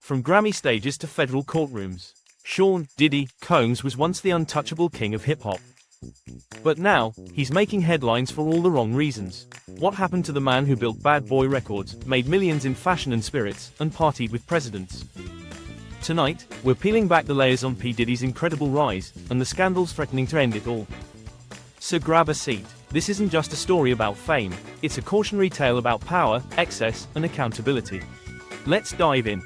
From Grammy stages to federal courtrooms, Sean "Diddy" Combs was once the untouchable king of hip-hop. But now, he's making headlines for all the wrong reasons. What happened to the man who built Bad Boy Records, made millions in fashion and spirits, and partied with presidents? Tonight, we're peeling back the layers on P. Diddy's incredible rise, and the scandals threatening to end it all. So grab a seat. This isn't just a story about fame, it's a cautionary tale about power, excess, and accountability. Let's dive in.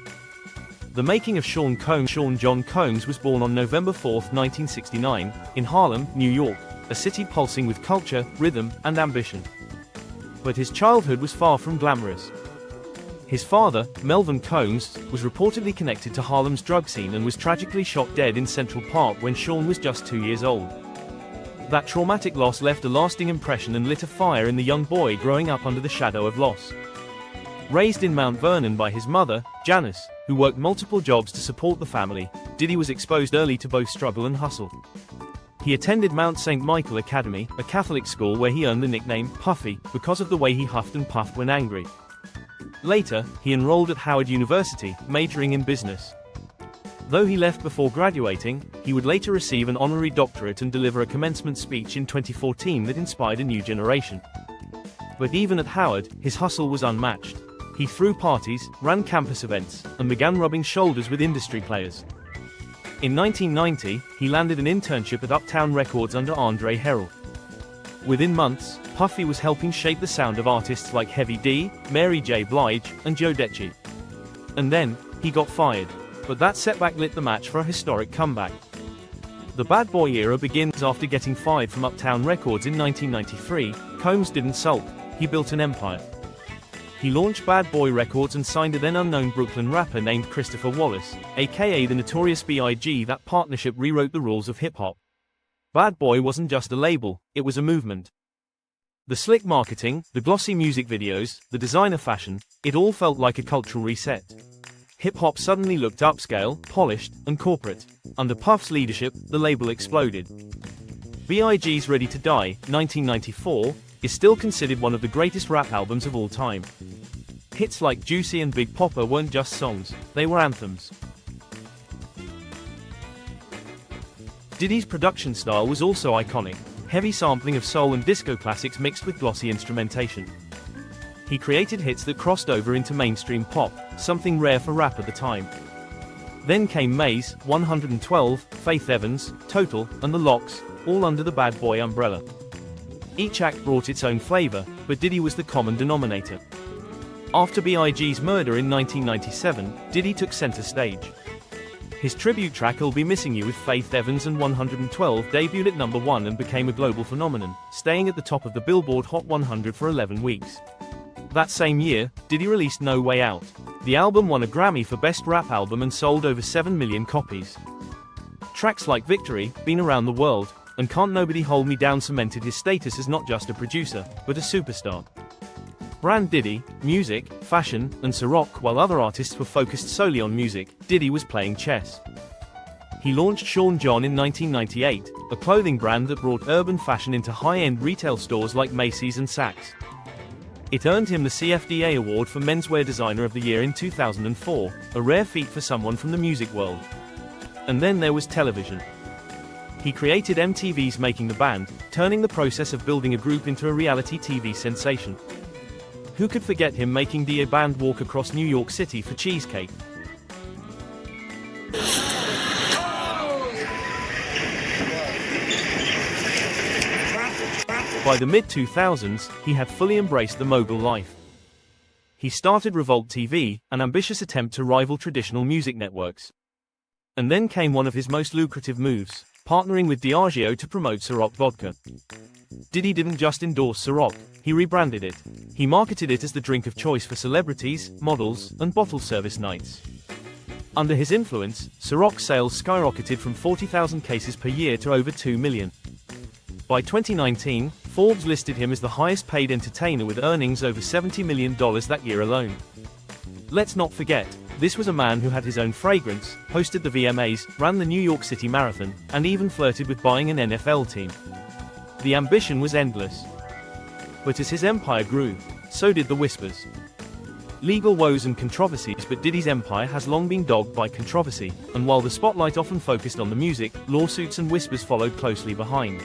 The making of Sean Combs. Sean John Combs was born on November 4, 1969, in Harlem, New York, a city pulsing with culture, rhythm, and ambition. But his childhood was far from glamorous. His father, Melvin Combs, was reportedly connected to Harlem's drug scene and was tragically shot dead in Central Park when Sean was just 2 years old. That traumatic loss left a lasting impression and lit a fire in the young boy growing up under the shadow of loss. Raised in Mount Vernon by his mother, Janice, who worked multiple jobs to support the family, Diddy was exposed early to both struggle and hustle. He attended Mount St. Michael Academy, a Catholic school where he earned the nickname Puffy because of the way he huffed and puffed when angry. Later, he enrolled at Howard University, majoring in business. Though he left before graduating, he would later receive an honorary doctorate and deliver a commencement speech in 2014 that inspired a new generation. But even at Howard, his hustle was unmatched. He threw parties, ran campus events, and began rubbing shoulders with industry players. In 1990, he landed an internship at Uptown Records under Andre Harrell. Within months, Puffy was helping shape the sound of artists like Heavy D, Mary J. Blige, and Joe Deci. And then, he got fired. But that setback lit the match for a historic comeback. The Bad Boy era begins after getting fired from Uptown Records in 1993. Combs didn't sulk, he built an empire. He launched Bad Boy Records and signed a then unknown Brooklyn rapper named Christopher Wallace, aka the Notorious B.I.G. That partnership rewrote the rules of hip-hop. Bad Boy wasn't just a label, it was a movement. The slick marketing, the glossy music videos, the designer fashion, it all felt like a cultural reset. Hip-hop suddenly looked upscale, polished, and corporate. Under Puff's leadership, the label exploded. B.I.G.'s Ready to Die, 1994, is still considered one of the greatest rap albums of all time. Hits like Juicy and Big Poppa weren't just songs, they were anthems. Diddy's production style was also iconic, heavy sampling of soul and disco classics mixed with glossy instrumentation. He created hits that crossed over into mainstream pop, something rare for rap at the time. Then came Mase, 112, Faith Evans, Total, and The Lox, all under the Bad Boy umbrella. Each act brought its own flavor, but Diddy was the common denominator. After B.I.G.'s murder in 1997, Diddy took center stage. His tribute track I'll Be Missing You with Faith Evans and 112 debuted at number 1 and became a global phenomenon, staying at the top of the Billboard Hot 100 for 11 weeks. That same year, Diddy released No Way Out. The album won a Grammy for Best Rap Album and sold over 7 million copies. Tracks like Victory, Been Around the World, and Can't Nobody Hold Me Down cemented his status as not just a producer, but a superstar. Brand Diddy, music, fashion, and Ciroc. While other artists were focused solely on music, Diddy was playing chess. He launched Sean John in 1998, a clothing brand that brought urban fashion into high-end retail stores like Macy's and Saks. It earned him the CFDA Award for Menswear Designer of the Year in 2004, a rare feat for someone from the music world. And then there was television. He created MTV's Making the Band, turning the process of building a group into a reality TV sensation. Who could forget him making the band walk across New York City for cheesecake? By the mid-2000s, he had fully embraced the mogul life. He started Revolt TV, an ambitious attempt to rival traditional music networks. And then came one of his most lucrative moves, partnering with Diageo to promote Ciroc Vodka. Diddy didn't just endorse Ciroc, he rebranded it. He marketed it as the drink of choice for celebrities, models, and bottle service nights. Under his influence, Ciroc sales skyrocketed from 40,000 cases per year to over 2 million. By 2019, Forbes listed him as the highest-paid entertainer with earnings over $70 million that year alone. Let's not forget, this was a man who had his own fragrance, hosted the VMAs, ran the New York City Marathon, and even flirted with buying an NFL team. The ambition was endless. But as his empire grew, so did the whispers. Legal woes and controversies, but Diddy's empire has long been dogged by controversy, and while the spotlight often focused on the music, lawsuits and whispers followed closely behind.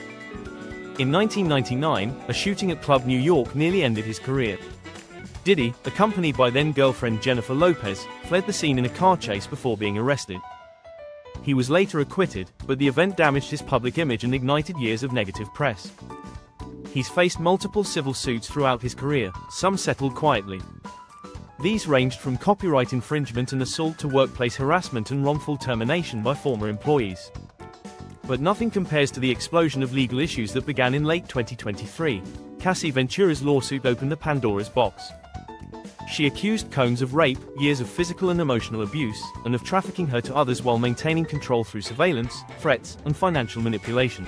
In 1999, a shooting at Club New York nearly ended his career. Diddy, accompanied by then-girlfriend Jennifer Lopez, fled the scene in a car chase before being arrested. He was later acquitted, but the event damaged his public image and ignited years of negative press. He's faced multiple civil suits throughout his career, some settled quietly. These ranged from copyright infringement and assault to workplace harassment and wrongful termination by former employees. But nothing compares to the explosion of legal issues that began in late 2023. Cassie Ventura's lawsuit opened a Pandora's box. She accused Combs of rape, years of physical and emotional abuse, and of trafficking her to others while maintaining control through surveillance, threats, and financial manipulation.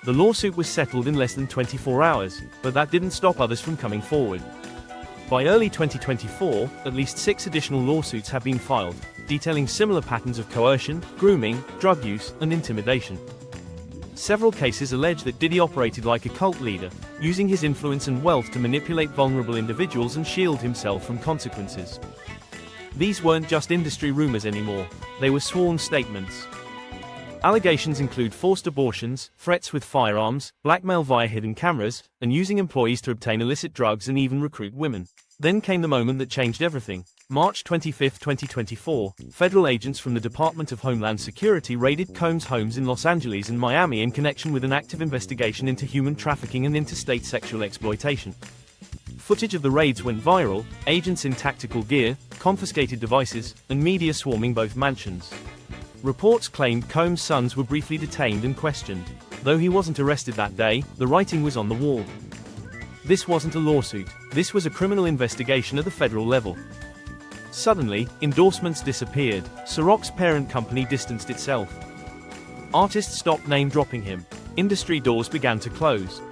The lawsuit was settled in less than 24 hours, but that didn't stop others from coming forward. By early 2024, at least 6 additional lawsuits have been filed, detailing similar patterns of coercion, grooming, drug use, and intimidation. Several cases allege that Diddy operated like a cult leader, using his influence and wealth to manipulate vulnerable individuals and shield himself from consequences. These weren't just industry rumors anymore, they were sworn statements. Allegations include forced abortions, threats with firearms, blackmail via hidden cameras, and using employees to obtain illicit drugs and even recruit women. Then came the moment that changed everything. March 25, 2024, federal agents from the Department of Homeland Security raided Combs' homes in Los Angeles and Miami in connection with an active investigation into human trafficking and interstate sexual exploitation. Footage of the raids went viral, agents in tactical gear, confiscated devices, and media swarming both mansions. Reports claimed Combs' sons were briefly detained and questioned. Though he wasn't arrested that day, the writing was on the wall. This wasn't a lawsuit, this was a criminal investigation at the federal level. Suddenly, endorsements disappeared, Ciroc's parent company distanced itself. Artists stopped name-dropping him. Industry doors began to close.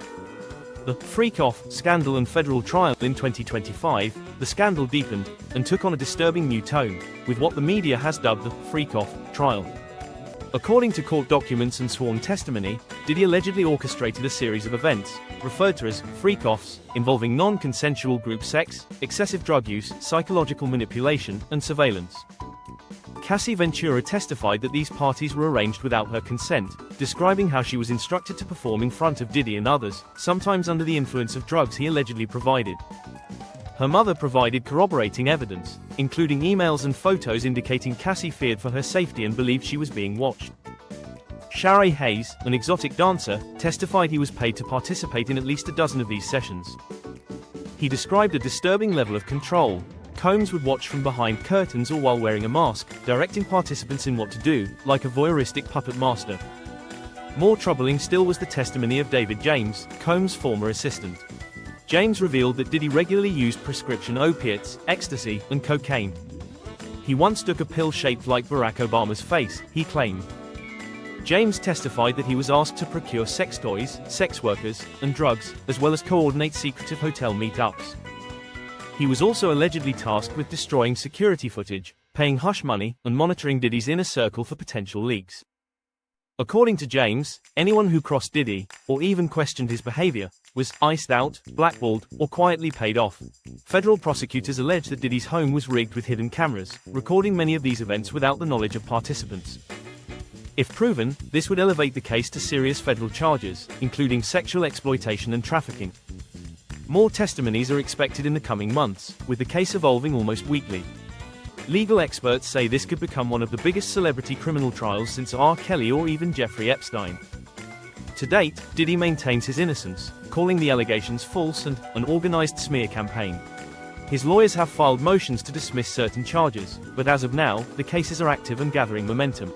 The freak-off scandal and federal trial in 2025, the scandal deepened, and took on a disturbing new tone, with what the media has dubbed the freak-off trial. According to court documents and sworn testimony, Diddy allegedly orchestrated a series of events, referred to as freak-offs, involving non-consensual group sex, excessive drug use, psychological manipulation, and surveillance. Cassie Ventura testified that these parties were arranged without her consent, describing how she was instructed to perform in front of Diddy and others, sometimes under the influence of drugs he allegedly provided. Her mother provided corroborating evidence, including emails and photos indicating Cassie feared for her safety and believed she was being watched. Shari Hayes, an exotic dancer, testified he was paid to participate in at least a dozen of these sessions. He described a disturbing level of control. Combs would watch from behind curtains or while wearing a mask, directing participants in what to do, like a voyeuristic puppet master. More troubling still was the testimony of David James, Combs' former assistant. James revealed that Diddy regularly used prescription opiates, ecstasy, and cocaine. He once took a pill shaped like Barack Obama's face, he claimed. James testified that he was asked to procure sex toys, sex workers, and drugs, as well as coordinate secretive hotel meetups. He was also allegedly tasked with destroying security footage, paying hush money, and monitoring Diddy's inner circle for potential leaks. According to James, anyone who crossed Diddy, or even questioned his behavior, was iced out, blackballed, or quietly paid off. Federal prosecutors allege that Diddy's home was rigged with hidden cameras, recording many of these events without the knowledge of participants. If proven, this would elevate the case to serious federal charges, including sexual exploitation and trafficking. More testimonies are expected in the coming months, with the case evolving almost weekly. Legal experts say this could become one of the biggest celebrity criminal trials since R. Kelly or even Jeffrey Epstein. To date, Diddy maintains his innocence, calling the allegations false and an organized smear campaign. His lawyers have filed motions to dismiss certain charges, but as of now, the cases are active and gathering momentum.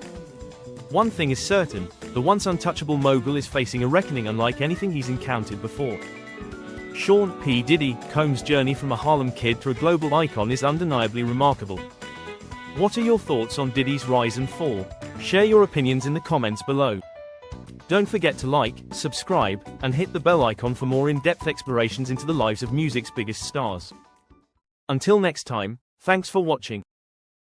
One thing is certain, the once untouchable mogul is facing a reckoning unlike anything he's encountered before. Sean P. Diddy Combs' journey from a Harlem kid to a global icon is undeniably remarkable. What are your thoughts on Diddy's rise and fall? Share your opinions in the comments below. Don't forget to like, subscribe, and hit the bell icon for more in-depth explorations into the lives of music's biggest stars. Until next time, thanks for watching.